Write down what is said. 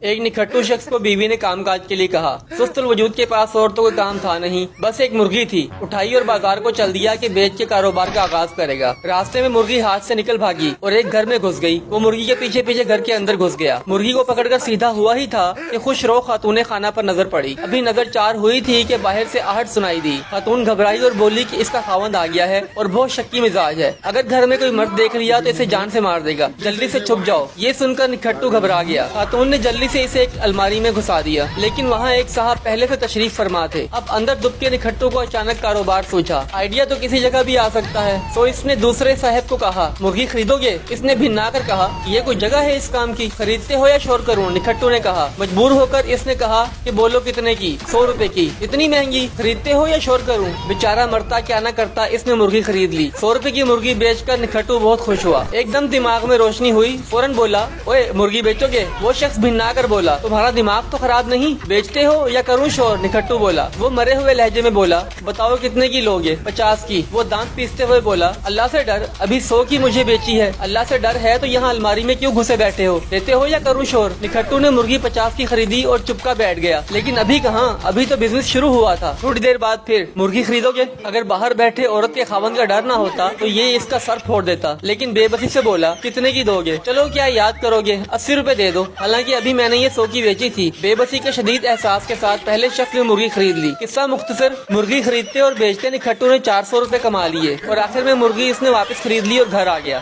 ایک نکھٹو شخص کو بیوی نے کام کاج کے لیے کہا۔ سست الوجود کے پاس اور تو کوئی کام تھا نہیں، بس ایک مرغی تھی۔ اٹھائی اور بازار کو چل دیا کہ بیچ کے کاروبار کا آغاز کرے گا۔ راستے میں مرغی ہاتھ سے نکل بھاگی اور ایک گھر میں گھس گئی۔ وہ مرغی کے پیچھے پیچھے گھر کے اندر گھس گیا۔ مرغی کو پکڑ کر سیدھا ہوا ہی تھا کہ خوش رو خاتون خانہ پر نظر پڑی۔ ابھی نظر چار ہوئی تھی کہ باہر سے آہٹ سنائی دی۔ خاتون گھبرائی اور بولی کہ اس کا خاوند آ گیا ہے اور بہت شکی مزاج ہے، اگر گھر میں کوئی مرد دیکھ لیا تو اسے جان سے مار دے گا، جلدی سے چھپ جاؤ۔ یہ سن کر نکھٹو گھبرا گیا۔ خاتون نے جلدی سے اسے ایک الماری میں گھسا دیا، لیکن وہاں ایک صاحب پہلے سے تشریف فرما تھے۔ اب اندر دب کے نکھٹو کو اچانک کاروبار سوچا، آئیڈیا تو کسی جگہ بھی آ سکتا ہے۔ سو اس نے دوسرے صاحب کو کہا، مرغی خریدو گے؟ اس نے بھنا کر کہا، یہ کوئی جگہ ہے اس کام کی؟ خریدتے ہو یا شور کروں؟ نکھٹو نے کہا۔ مجبور ہو کر اس نے کہا کہ بولو کتنے کی؟ 100 روپے کی۔ اتنی مہنگی؟ خریدتے ہو یا شور کروں؟ بیچارہ مرتا کیا نہ کرتا، اس نے مرغی خرید لی۔ 100 روپے کی مرغی بیچ کر نکھٹو بہت خوش ہوا۔ ایک دم دماغ میں روشنی ہوئی، فوراً بولا، اوے مرغی بیچو گے؟ وہ شخص بھنا کر بولا، تمہارا دماغ تو خراب نہیں، بیچتے ہو یا کروں شور؟ نکھٹو بولا۔ وہ مرے ہوئے لہجے میں بولا، بتاؤ کتنے کی لوگے؟ 50 کی۔ وہ دانت پیستے ہوئے بولا، اللہ سے ڈر، ابھی 100 کی مجھے بیچی ہے، اللہ سے ڈر ہے تو یہاں الماری میں کیوں گھسے بیٹھے ہو؟ دیتے ہو یا کروں شور؟ نکھٹو نے مرغی 50 کی خریدی اور چپکا بیٹھ گیا، لیکن ابھی کہاں، ابھی تو بزنس شروع ہوا تھا۔ تھوڑی دیر بعد پھر، مرغی خریدو گے؟ اگر باہر بیٹھے عورت کے خاوند کا ڈر نہ ہوتا تو یہ اس کا سر پھوڑ دیتا، لیکن بے بسی سے بولا، کتنے کی دو گے؟ چلو کیا یاد کرو گے، 80 روپے دے دو، حالانکہ ابھی میں نے یہ 100 کی بیچی تھی۔ بے بسی کے شدید احساس کے ساتھ پہلے شخص نے مرغی خرید لی۔ قصہ مختصر، مرغی خریدتے اور بیچتے نکھٹو نے 400 روپے کما لیے اور آخر میں مرغی اس نے واپس خرید لی اور گھر آ گیا۔